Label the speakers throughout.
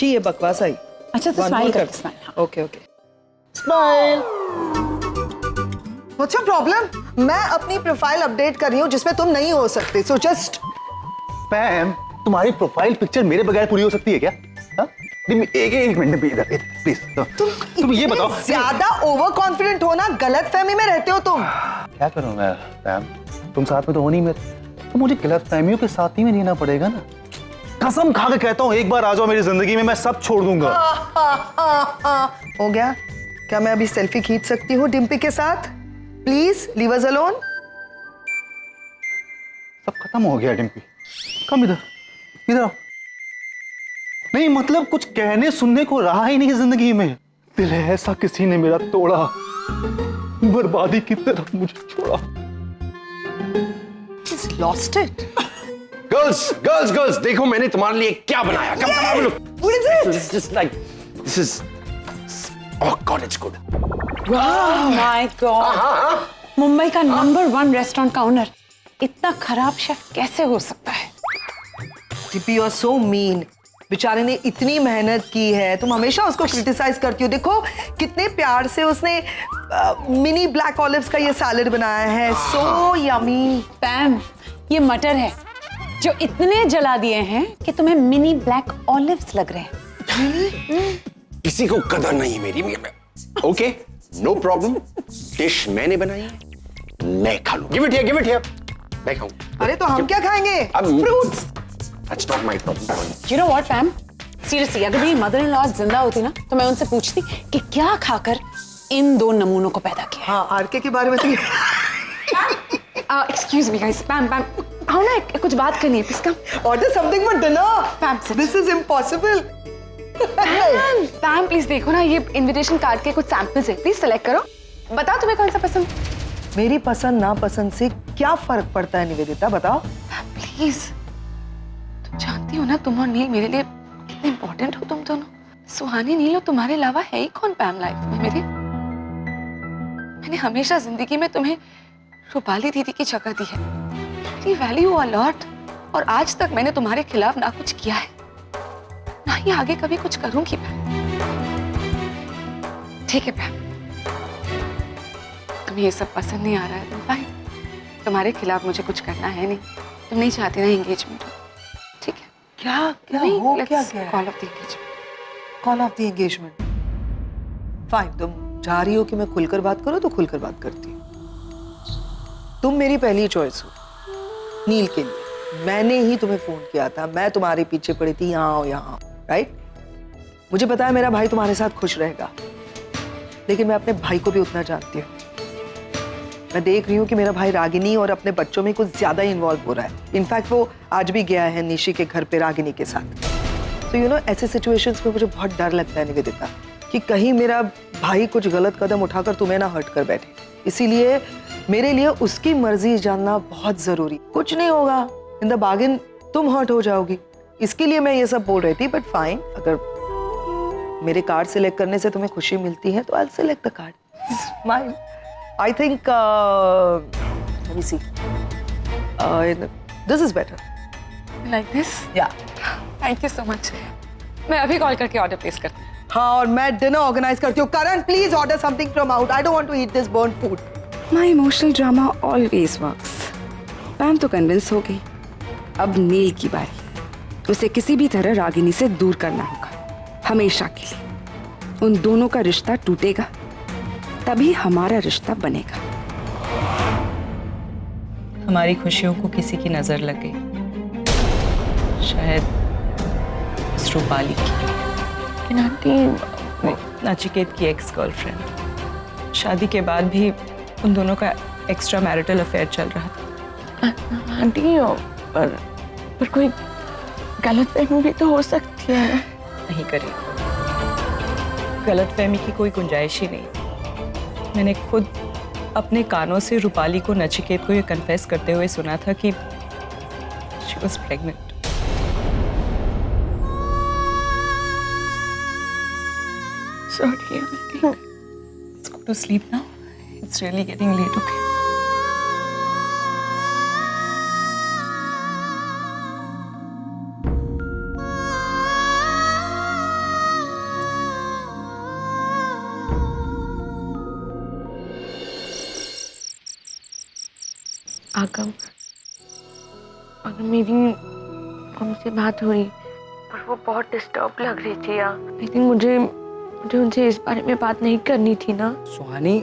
Speaker 1: अच्छी ये बकवास आई।
Speaker 2: अच्छा तो स्माइल कर, smile.
Speaker 1: Okay okay, smile. What's your problem? मैं अपनी प्रोफाइल अपडेट कर रही हूँ जिसमें तुम नहीं हो सकते, सो जस्ट।
Speaker 3: पैम, तुम्हारी प्रोफाइल पिक्चर मेरे बगैर पूरी हो सकती है क्या? हाँ? एक मिनट इधर प्लीज। तुम ये बताओ,
Speaker 1: ज्यादा ओवर कॉन्फिडेंट हो ना, गलत फहमी में रहते हो तुम।
Speaker 3: क्या करूं मैं पैम, तुम साथ में तो हो नहीं मेरे, तो मुझे गलत फहमियों के साथ ही में रहना पड़ेगा ना। कसम खा के कहता हूँ, एक बार आ जाओ मेरी जिंदगी में, मैं सब छोड़ दूंगा।
Speaker 1: हो गया? क्या मैं अभी सेल्फी खींच सकती हूँ डिम्पी के साथ? Please leave us alone.
Speaker 3: सब खत्म हो गया डिम्पी, कम इधर इधर आओ। नहीं मतलब कुछ कहने सुनने को रहा ही नहीं जिंदगी में। दिल है ऐसा किसी ने मेरा तोड़ा, बर्बादी की तरफ मुझे छोड़ा।
Speaker 1: He's lost it.
Speaker 4: गर्ल्स देखो मैंने तुम्हारे लिए क्या बनाया। Come on, look.
Speaker 1: What is it?
Speaker 4: This is just like this is. Oh God, it's good.
Speaker 2: My God, Mumbai का नंबर 1 रेस्टोरेंट का ओनर इतना खराब शेफ कैसे हो सकता है?
Speaker 1: Dippy, you are so mean. बेचारे ने इतनी मेहनत की है, तुम हमेशा उसको क्रिटिसाइज करती हो। देखो कितने प्यार से उसने मिनी ब्लैक ऑलिव्स का ये सैलेड बनाया है, सो यमी।
Speaker 2: पैम, ये मटर है जो इतने जला दिए हैं कि तुम्हें मिनी ब्लैक ऑलिव्स लग रहे हैं।
Speaker 4: किसी को कदर नहीं है मेरी। Okay, no problem. डिश मैंने बनाई है, मैं खा लूं। गिव इट हियर, मैं खाऊं।
Speaker 1: अरे तो हम क्या खाएंगे? Fruits.
Speaker 4: That's not my problem.
Speaker 2: You know what, Pam? Seriously, अगर मेरी मदर इन लॉ जिंदा होती ना तो मैं उनसे पूछती कि क्या खाकर इन 2 नमूनों को पैदा किया।
Speaker 1: हाँ, आरके के बारे में तो
Speaker 2: Excuse me guys, Pam, आओ ना कुछ बात करनी है, please come.
Speaker 1: Order something for dinner.
Speaker 2: Pam,
Speaker 1: This is impossible.
Speaker 2: Pam, please देखो ना, ये इनविटेशन कार्ड के कुछ सैंपल्स है, प्लीज सेलेक्ट करो। बताओ तुम्हें कौन सा पसंद।
Speaker 1: मेरी पसंद ना पसंद से क्या फर्क पड़ता है निवेदिता, बताओ।
Speaker 2: प्लीज, जानती हो ना तुम और नील मेरे लिए कितने इम्पोर्टेंट हो। तुम दोनों, सुहानी नील, और तुम्हारे अलावा है ही कौन पैम लाइफ में मेरे। मैंने हमेशा जिंदगी में तुम्हें रूपाली दीदी की जगह दी है, मेरी वैल्यू अ लॉट, और आज तक मैंने तुम्हारे खिलाफ ना कुछ किया है, ना ही आगे कभी कुछ करूंगी। पैम ठीक है, पैम तुम्हें ये सब पसंद नहीं आ रहा है तो फाइन, तुम्हारे खिलाफ मुझे कुछ करना है नहीं। तुम नहीं चाहती ना एंगेजमेंट हो, ठीक है?
Speaker 1: क्या क्या हो क्या गया?
Speaker 2: Call of the engagement.
Speaker 1: Call of the engagement. Fine, तुम चाह रही हो कि मैं खुलकर बात करूं तो खुलकर बात करती हूँ। तुम मेरी पहली चॉइस हो नील के लिए। मैंने ही तुम्हें फोन किया था, मैं तुम्हारे पीछे पड़ी थी, यहाँ आओ यहाँ, राइट? मुझे पता है मेरा भाई तुम्हारे साथ खुश रहेगा, लेकिन मैं अपने भाई को भी उतना जानती हूँ। मैं देख रही हूँ कि मेरा भाई रागिनी और अपने बच्चों में कुछ ज्यादा इन्वॉल्व हो रहा है। इनफैक्ट वो आज भी गया है निशी के घर पे रागिनी के साथ। तो यू नो, ऐसे सिचुएशंस में मुझे बहुत डर लगता है निवेदिता, कि कहीं मेरा भाई कुछ गलत कदम उठाकर तुम्हें ना हर्ट कर बैठे। इसीलिए मेरे लिए उसकी मर्जी जानना बहुत जरूरी। कुछ नहीं होगा, इन द बार्गेन तुम हर्ट हो जाओगी, इसके लिए मैं ये सब बोल रही थी। बट फाइन, अगर मेरे कार्ड सिलेक्ट करने से तुम्हें खुशी मिलती है तो आई select the card. Smile. I think, let me see. This is better.
Speaker 2: Like this?
Speaker 1: Yeah.
Speaker 2: Thank you so much. मैं अभी कॉल करके ऑर्डर प्लेस करती हूँ।
Speaker 1: हाँ, और मैं डिनर ऑर्गेनाइज करती हूँ। करण, please order something from out. I don't want to eat this burnt food.
Speaker 5: My emotional drama always works. पैम तो कन्विंस हो गई, अब नील की बारी। उसे किसी भी तरह रागिनी से दूर करना होगा, हमेशा के लिए। उन दोनों का रिश्ता टूटेगा, तभी हमारा रिश्ता बनेगा।
Speaker 6: हमारी खुशियों को किसी की नजर लग गई, शायद इस रूपाली की, नचिकेत की एक्स गर्लफ्रेंड। शादी के बाद भी उन दोनों का एक्स्ट्रा मैरिटल अफेयर चल रहा था।
Speaker 7: आंटी, पर कोई गलतफहमी भी तो हो सकती है।
Speaker 6: नहीं करी, गलतफहमी की कोई गुंजाइश ही नहीं। मैंने खुद अपने कानों से रूपाली को नचिकेत को ये कन्फेस करते हुए सुना था कि she was pregnant.
Speaker 7: Sorry, aunty.
Speaker 6: Let's go to sleep now. It's really getting late, okay?
Speaker 7: अगर मेरी हमसे बात हुई पर वो बहुत डिस्टर्ब लग रही थी यार। आई थिंक मुझे उनसे इस बारे में बात नहीं करनी थी ना।
Speaker 8: सुहानी,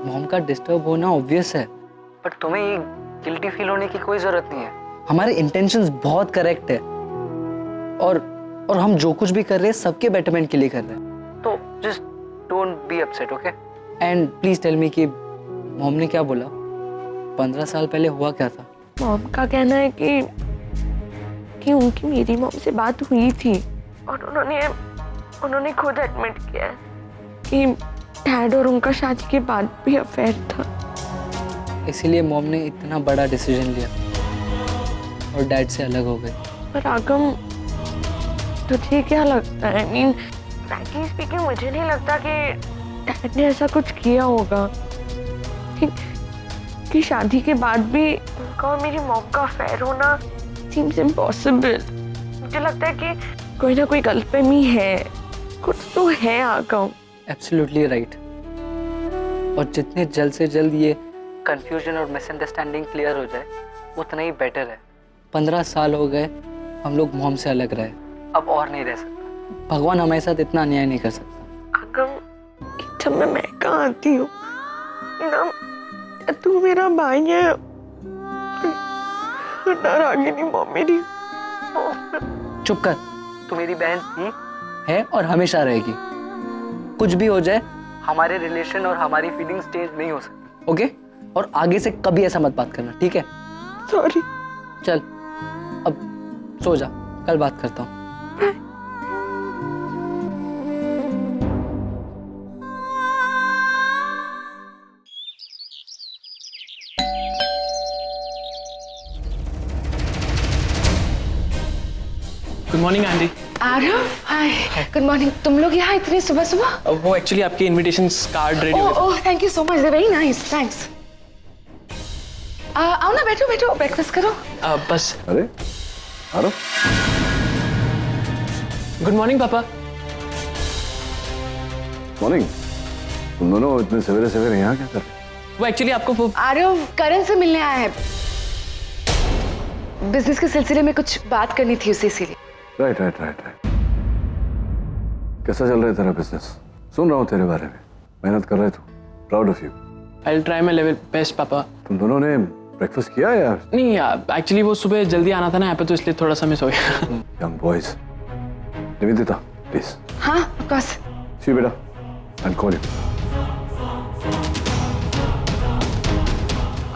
Speaker 8: मॉम का डिस्टर्ब होना ऑब्वियस है, पर तुम्हें ये गिल्टी फील होने की कोई जरूरत नहीं है। हमारे इंटेंशंस बहुत करेक्ट है और हम जो कुछ भी कर रहे हैं सबके बेटरमेंट के लिए कर रहे हैं। तो just don't be upset, okay? And please tell me कि मॉम ने क्या बोला? 15 साल पहले हुआ क्या था?
Speaker 7: मॉम का कहना है कि उनकी मेरी मॉम से बात हुई थी और उन्होंने खुद एडमिट किया है कि डैड और उनका शादी के बाद भी अफेयर था।
Speaker 8: इसीलिए मॉम ने इतना बड़ा डिसीजन लिया और डैड से अलग हो गए।
Speaker 7: पर आगम, तुझे क्या लगता है? आई मीन फ्रैंकली स्पीकिंग, मुझे नहीं लगता कि डैड ने ऐसा कुछ किया होगा कि शादी के बाद भी उनका और मेरी मॉम का अफेयर होना सीम्स इम्पॉसिबल। मुझे लगता है कि कोई ना कोई गलतफहमी है, कुछ तो है आगम।
Speaker 8: Absolutely right. और जितने जल्द से जल्द ये कंफ्यूजन और मिसअंडरस्टैंडिंग क्लियर हो जाए उतना ही बेटर है। 15 साल हो गए हम लोग मॉम से अलग रहे, अब और नहीं रह सकता। भगवान हमारे साथ इतना अन्याय नहीं कर सकता।
Speaker 7: आगम, जब मैं कहाँ आती हूँ ना, तू मेरा भाई है ना रागिनी मॉम मेरी।
Speaker 8: चुप कर, तू मेरी बहन थी, है और हमेशा रहेगी। कुछ भी हो जाए हमारे रिलेशन और हमारी फीलिंग्स चेंज नहीं हो सकती, ओके? और आगे से कभी ऐसा मत बात करना, ठीक है?
Speaker 7: सॉरी।
Speaker 8: चल अब सो जा, कल बात करता हूँ।
Speaker 9: Good morning aunty.
Speaker 2: Aarav, hi, good morning. तुम लोग यहाँ इतनी सुबह सुबह?
Speaker 9: वो एक्चुअली आपके इनविटेशन कार्ड रेडी हो गए।
Speaker 2: Oh, thank you so much, very nice, thanks. आओ ना, बैठो बैठो, ब्रेकफास्ट करो।
Speaker 9: बस।
Speaker 10: अरे आरव,
Speaker 9: गुड मॉर्निंग पापा।
Speaker 10: मॉर्निंग। तुम दोनों इतने सवेरे सवेरे यहाँ क्या कर रहे हो?
Speaker 9: वो एक्चुअली आपको वो
Speaker 2: आरव करण से मिलने आया है, बिजनेस के सिलसिले में कुछ बात करनी थी उसे, इसीलिए।
Speaker 10: राइट। कैसा चल रहा है तेरा बिजनेस? सुन रहा हूँ तेरे बारे में, मेहनत कर रहे तू, proud of you.
Speaker 9: I will try my level best पापा।
Speaker 10: तुम दोनों ने ब्रेकफास्ट किया है यार?
Speaker 9: नहीं, एक्चुअली वो सुबह जल्दी आना था ना यहाँ पे, तो इसलिए थोड़ा सा मिस हो गया।
Speaker 10: Young boys, Nivedita please.
Speaker 2: हाँ, ऑफ कोर्स।
Speaker 10: सी बेटा, आई कॉल यू।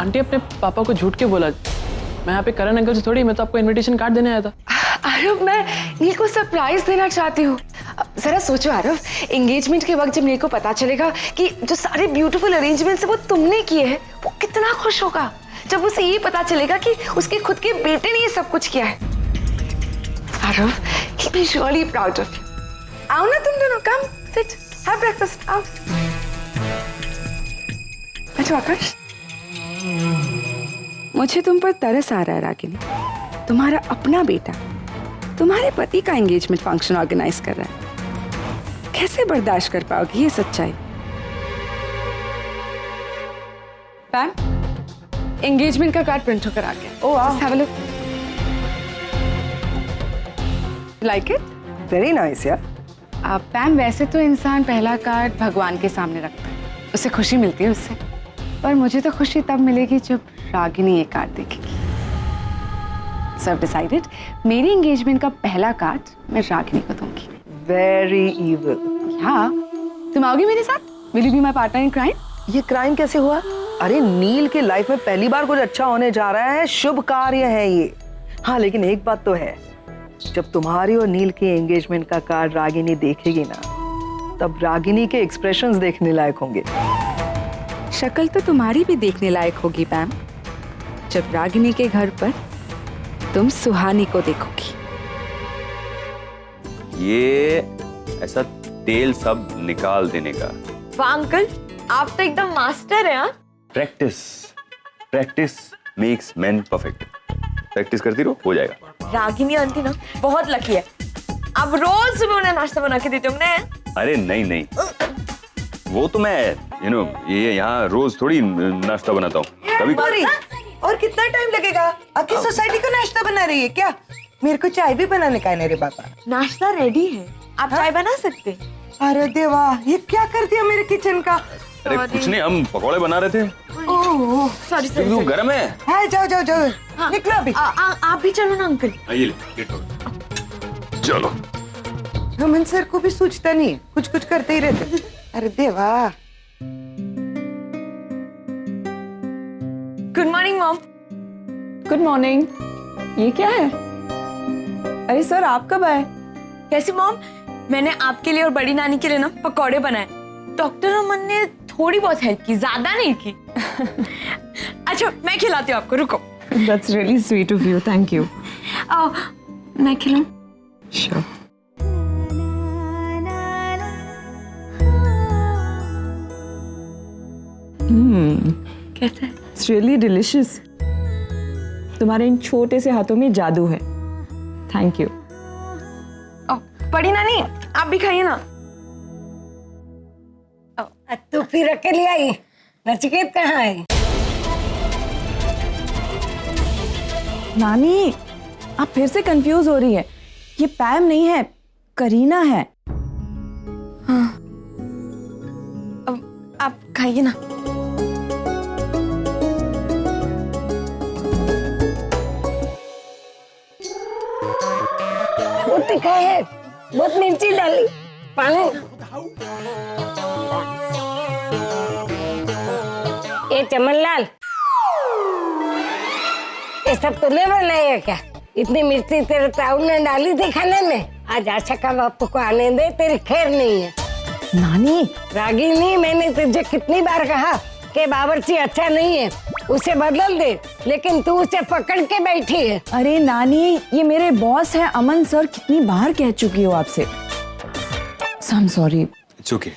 Speaker 9: आंटी अपने पापा को झूठ के बोला, मैं यहाँ पे करण अंकल से थोड़ी, मैं तो आपको इनविटेशन कार्ड देने आया था।
Speaker 2: आरव, मैं नील को सरप्राइज देना चाहती हूँ। जरा सोचो आरव, एंगेजमेंट के वक्त जब नील को पता चलेगा कि जो सारे ब्यूटीफुल अरेंजमेंट्स है वो तुमने किए हैं, वो कितना खुश होगा। जब उसे ये पता चलेगा कि उसके खुद के बेटे ने ये सब कुछ किया है। Aarav, he will be surely proud of you. आओ ना तुम दोनों, come sit, have breakfast, आओ। बैठो आकाश।
Speaker 5: मुझे तुम पर तरस आ रहा है रागिनी। तुम्हारा अपना बेटा तुम्हारे पति का एंगेजमेंट फंक्शन ऑर्गेनाइज कर रहा है, कैसे बर्दाश्त कर पाओगी ये सच्चाई?
Speaker 2: पैम, एंगेजमेंट का कार्ड प्रिंट होकर आ गया। ओह वाह, have a look.
Speaker 1: Like it? Very nice यार।
Speaker 2: पैम, वैसे तो इंसान पहला कार्ड भगवान के सामने रखता है, उसे खुशी मिलती है उससे, पर मुझे तो खुशी तब मिलेगी जब रागिनी ये कार्ड देखेगी। So I've decided, मेरी एंगेजमेंट का पहला कार्ड मैं रागिनी को दूंगी।
Speaker 1: Very evil.
Speaker 2: हाँ, तुम आओगी मेरे साथ? Will you be my partner in crime?
Speaker 1: ये क्राइम कैसे हुआ? अरे नील के लाइफ में पहली बार कुछ अच्छा होने जा रहा है, शुभ कार्य है ये। हाँ, लेकिन एक बात तो है, जब तुम्हारी और नील की एंगेजमेंट का कार्ड रागिनी देखेगी ना, तब रागिनी के एक्सप्रेशंस देखने लायक होंगे।
Speaker 5: शक्ल तो तुम्हारी भी देखने लायक होगी पैम, जब रागिनी के घर पर तुम सुहानी को देखोगी।
Speaker 11: ये ऐसा तेल सब निकाल देने का।
Speaker 7: वाह अंकल, आप तो एकदम मास्टर हैं।
Speaker 11: Practice makes man perfect. Practice करती रहो, हो जाएगा।
Speaker 7: रागिनी आंटी ना बहुत लकी है, आप रोज सुबह उन्हें नाश्ता बना के देते होंगे।
Speaker 11: अरे नहीं, वो तो मैं ये यहाँ रोज थोड़ी नाश्ता बनाता हूँ, कभी
Speaker 1: और कितना टाइम लगेगा? आपकी सोसाइटी को नाश्ता बना रही है क्या? मेरे को चाय भी बनाने का है ना रे बाबा।
Speaker 7: नाश्ता रेडी है, आप चाय बना सकते हैं।
Speaker 1: अरे देवा, ये क्या कर दिया मेरे किचन का?
Speaker 11: अरे कुछ नहीं, हम पकौड़े बना रहे थे।
Speaker 1: ओह
Speaker 7: सॉरी
Speaker 11: क्योंकि वो गर्म है।
Speaker 1: हाँ, जाओ जाओ जाओ, निकलो अभी।
Speaker 7: आप भी चलो ना अंकल।
Speaker 11: आइए लेट हो। चलो।
Speaker 1: रमन सर को भी सूझता नहीं है, कुछ कुछ करते ही रहते। अरे देवा।
Speaker 7: Good morning mom.
Speaker 5: Good morning. ये क्या है? अरे सर, आप कब आए?
Speaker 7: कैसे मॉम, मैंने आपके लिए और बड़ी नानी के लिए ना पकौड़े बनाए। डॉक्टर रमन ने थोड़ी बहुत हेल्प की, ज्यादा नहीं की। अच्छा मैं खिलाती हूँ आपको, रुको।
Speaker 5: That's really sweet of you. Thank you.
Speaker 7: आओ मैं खिलाऊं?
Speaker 5: Sure.
Speaker 7: कैसा है?
Speaker 5: It's really delicious. तुम्हारे इन छोटे से हाथों में जादू है। Thank you.
Speaker 7: बड़ी नानी आप भी खाइए ना।
Speaker 12: तू फिर अकेली आई? नचिकेत कहाँ है?
Speaker 5: नानी, आप फिर से कंफ्यूज हो रही है। ये पैम नहीं है, करीना है।
Speaker 7: हाँ, अब आप खाइए ना।
Speaker 12: वो तीखा है, बहुत मिर्ची डाली। पानी। ये चमनलाल, ये सब तूने बनाया क्या? इतनी मिर्ची तेरे ताऊ ने डाली थी खाने में? आज आशा का बापू को आने दे, तेरी खैर नहीं है।
Speaker 5: नानी,
Speaker 12: रागिनी, मैंने तुझे कितनी बार कहा कि बावर्ची अच्छा नहीं है, उसे बदल दे, लेकिन तू उसे पकड़ के बैठी है।
Speaker 5: अरे नानी, ये मेरे बॉस है अमन सर, कितनी बार कह चुकी हो आपसे। I'm sorry.
Speaker 11: इट्स ओके,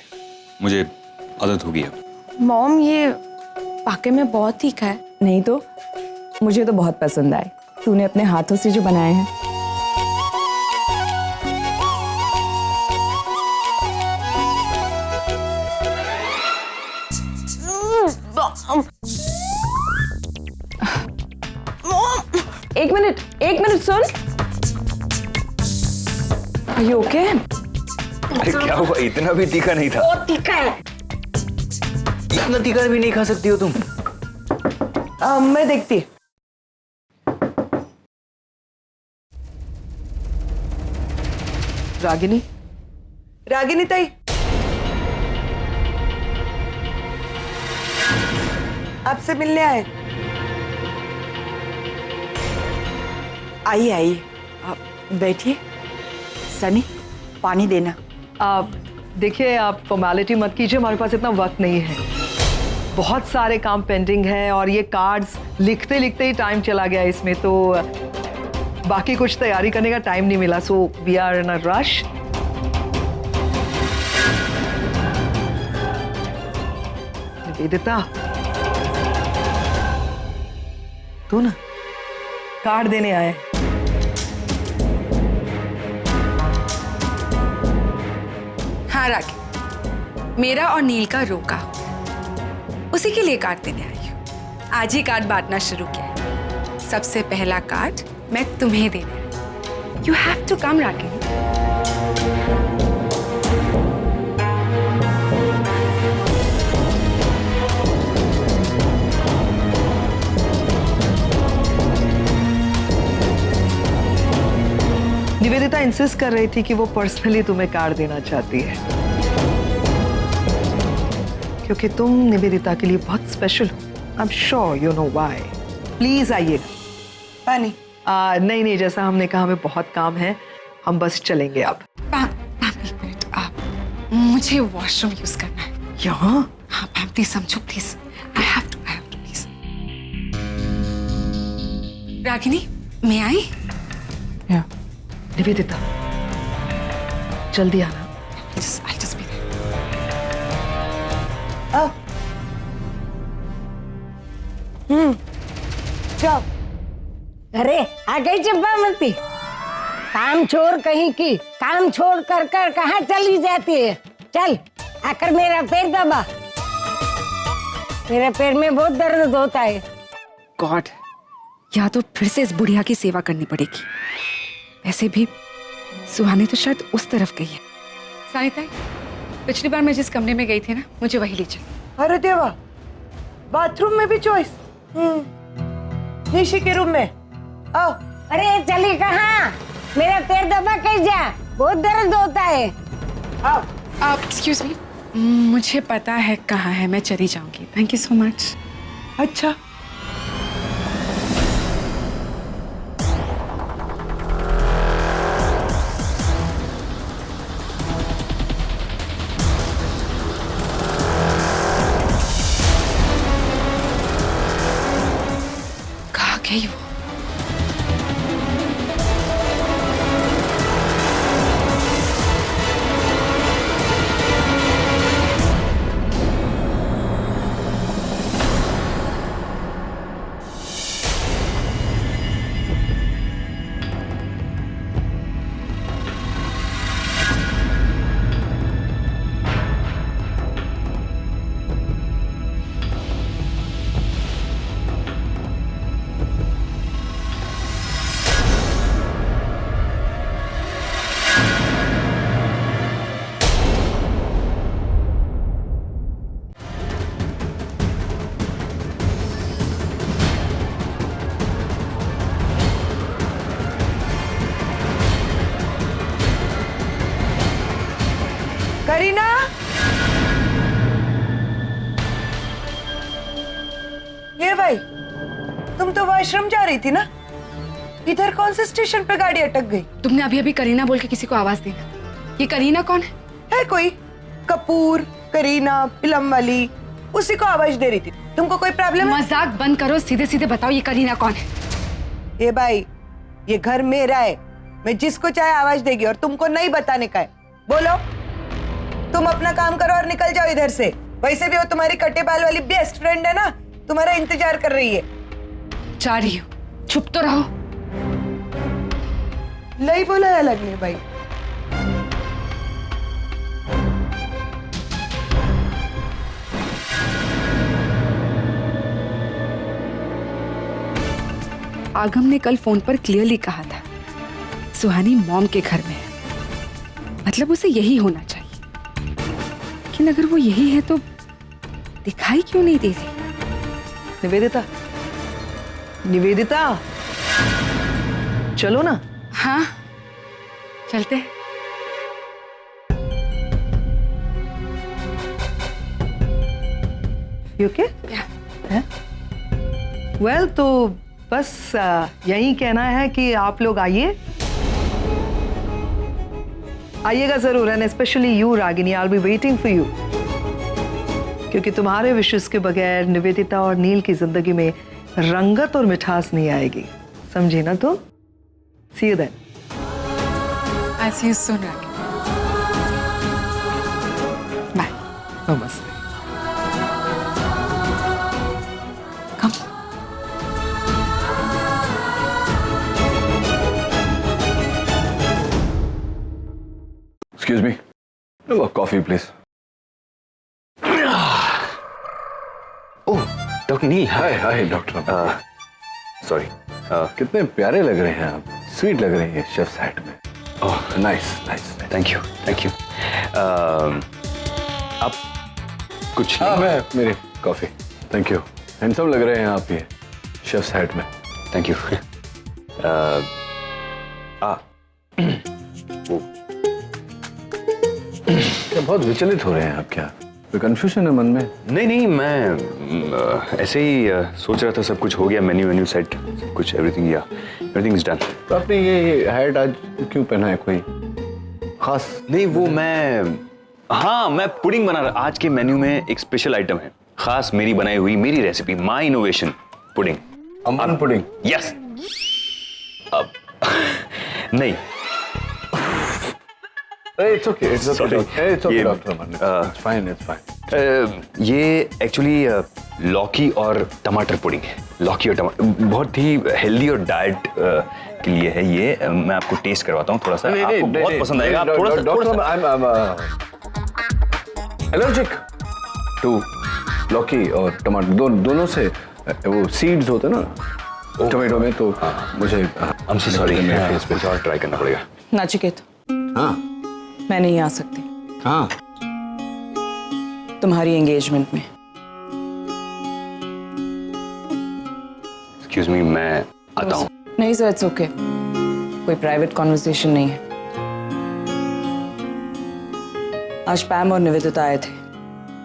Speaker 11: मुझे आदत हो गई अब।
Speaker 7: मॉम ये वाकई में बहुत तीखा है।
Speaker 5: नहीं तो, मुझे तो बहुत पसंद आए। तूने अपने हाथों से जो बनाए हैं। एक minute soon. Are you okay?
Speaker 11: अरे क्या हुआ? इतना भी तीखा नहीं था।
Speaker 12: बहुत तीखा है।
Speaker 8: इतना तीखा भी नहीं खा सकती हो तुम।
Speaker 1: मैं देखती। रागिनी, रागिनी ताई, आपसे मिलने आए।
Speaker 13: आइए आइए, आप बैठिए। सनी, पानी देना।
Speaker 1: आप देखिए, आप फॉर्मेलिटी मत कीजिए, हमारे पास इतना वक्त नहीं है। बहुत सारे काम पेंडिंग है और ये कार्ड्स लिखते लिखते ही टाइम चला गया इसमें, तो बाकी कुछ तैयारी करने का टाइम नहीं मिला। So we are in a rush. Nivedita, तू ना कार्ड देने आए।
Speaker 2: हाँ राखी, मेरा और नील का रोका, उसी के लिए कार्ड देने आई हूँ। आज ही कार्ड बांटना शुरू किया है। सबसे पहला कार्ड मैं तुम्हें देना है। You have to come Rakhi.
Speaker 1: Nivedita insist कर रही थी कि वो पर्सनली तुम्हें कार्ड देना चाहती है, क्योंकि तुम निवेदिता के लिए बहुत स्पेशल हो। I am sure you know why. Please आइएगा। पानी? नहीं नहीं, जैसा हमने कहा, हमें बहुत काम है, हम बस चलेंगे अब।
Speaker 2: एक मिनट, आप, मुझे वॉशरूम यूज करना है।
Speaker 1: यहाँ?
Speaker 2: हाँ मैम, प्लीज समझो please. I have to please. Ragini, मैं आई?
Speaker 1: निवेदिता, जल्दी आना।
Speaker 2: I'll just be there.
Speaker 12: जाओ। अरे आ गई चंपावती, काम छोड़ कहीं की, काम छोड़ कर कर कहाँ चली जाती है? चल आकर मेरा पैर दबा, मेरे पैर में बहुत दर्द होता है।
Speaker 5: गॉड, या तो फिर से इस बुढ़िया की सेवा करनी पड़ेगी। वैसे भी सुहानी तो शायद उस तरफ गई है।
Speaker 2: सानिता, पिछली बार मैं जिस कमरे में गई थी ना, मुझे वही ले चल।
Speaker 12: अरे देवा, बाथरूम में भी चॉइस। निशी के रूम में आओ। अरे चली कहाँ? मेरा पैर दबा के जा, बहुत दर्द होता है। आओ।
Speaker 2: आप एक्सक्यूज मी, मुझे पता है कहाँ है, मैं चली जाऊंगी। Thank you so much.
Speaker 12: अच्छा,
Speaker 2: कहाँ गई वो?
Speaker 12: करीना, ये भाई, तुम तो वॉशरूम जा रही थी ना? इधर कौन से स्टेशन पे गाड़ी अटक गई?
Speaker 2: तुमने अभी अभी करीना बोल के किसी को आवाज दी। ये करीना कौन है?
Speaker 12: है कोई कपूर, करीना, फिल्म वाली, उसी को आवाज दे रही थी। तुमको कोई प्रॉब्लम है?
Speaker 2: मजाक बंद करो, सीधे सीधे बताओ ये करीना कौन है?
Speaker 12: ये भाई, ये घर मेरा है, मैं जिसको चाहे आवाज देगी और तुमको नहीं बताने का है। बोलो, तुम अपना काम करो और निकल जाओ इधर से। वैसे भी वो तुम्हारी कटे बाल वाली बेस्ट फ्रेंड है ना, तुम्हारा इंतजार कर रही है।
Speaker 2: जा रही हो, चुप तो रहो।
Speaker 12: नहीं बोला है अलग ने भाई।
Speaker 5: आगम ने कल फोन पर क्लियरली कहा था सुहानी मॉम के घर में है, मतलब उसे यही होना चाहिए। लेकिन अगर वो यही है तो दिखाई क्यों नहीं दे रही?
Speaker 1: निवेदिता, निवेदिता, चलो ना।
Speaker 2: हाँ, चलते।
Speaker 1: You okay? वेल तो बस यही कहना है कि आप लोग आइएगा जरूर, and specially you Ragini, I will be waiting for you, क्योंकि तुम्हारे विशेष के बगैर निवेदिता और नील की जिंदगी में रंगत और मिठास नहीं आएगी, समझी ना तुम? See you then.
Speaker 2: I see you soon Ragini. Bye.
Speaker 1: नमस्ते।
Speaker 10: Excuse me. A coffee, please.
Speaker 11: Oh, doctor Neel.
Speaker 10: Hi doctor. Sorry. कितने प्यारे लग रहे हैं आप, स्वीट लग रही है शेफ्स हैट में। ओह, नाइस।
Speaker 11: Thank you. आप कुछ?
Speaker 10: हाँ, मैं मेरी कॉफी। Thank you. हैंडसम लग रहे हैं आप ये शेफ्स हैट में।
Speaker 11: Thank you.
Speaker 10: बहुत विचलित हो रहे हैं आप, क्या कोई कंफ्यूजन है मन में?
Speaker 11: नहीं, मैं ऐसे ही सोच रहा था, सब कुछ हो गया, मेन्यू सेट, कुछ एवरीथिंग इज डन।
Speaker 10: तो आपने ये हैट आज क्यों पहना है, कोई खास?
Speaker 11: नहीं, वो मैं पुडिंग बना रहा। आज के मेन्यू में एक स्पेशल आइटम है, खास मेरी बनाई हुई, मेरी recipe, my innovation pudding.
Speaker 10: Aman pudding?
Speaker 11: Yes. अब नहीं,
Speaker 10: It's okay, doctor Aman, it's fine.
Speaker 11: ये एक्चुअली लौकी और टमाटर पुडिंग है। लौकी और टमाटर बहुत ही हेल्दी और डाइट के लिए है ये। मैं आपको टेस्ट करवाता हूँ थोड़ा सा, आपको बहुत पसंद आएगा। आप थोड़ा सा
Speaker 10: डॉक्टर, I'm allergic to लौकी और टमाटर, दोनों से वो सीड्स होते ना टोमेटो में, तो मुझे
Speaker 11: I'm so sorry,
Speaker 10: मेरे फेस पे
Speaker 11: मुझे और ट्राई करना पड़ेगा।
Speaker 6: नाचिकेत,
Speaker 10: हाँ
Speaker 6: मैं नहीं आ सकती
Speaker 10: हाँ
Speaker 6: तुम्हारी एंगेजमेंट में।
Speaker 11: एक्सक्यूज मी, मैं आता हूँ।
Speaker 6: नहीं सर, इट्स ओके, कोई प्राइवेट कॉन्वर्सेशन नहीं है। आज पैम और निवेदिता आए थे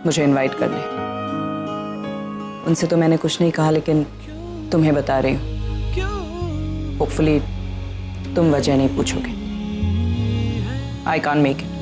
Speaker 6: मुझे इनवाइट करने। उनसे तो मैंने कुछ नहीं कहा, लेकिन तुम्हें बता रही हूँ। होपफुली तुम वजह नहीं पूछोगे। I can't make it.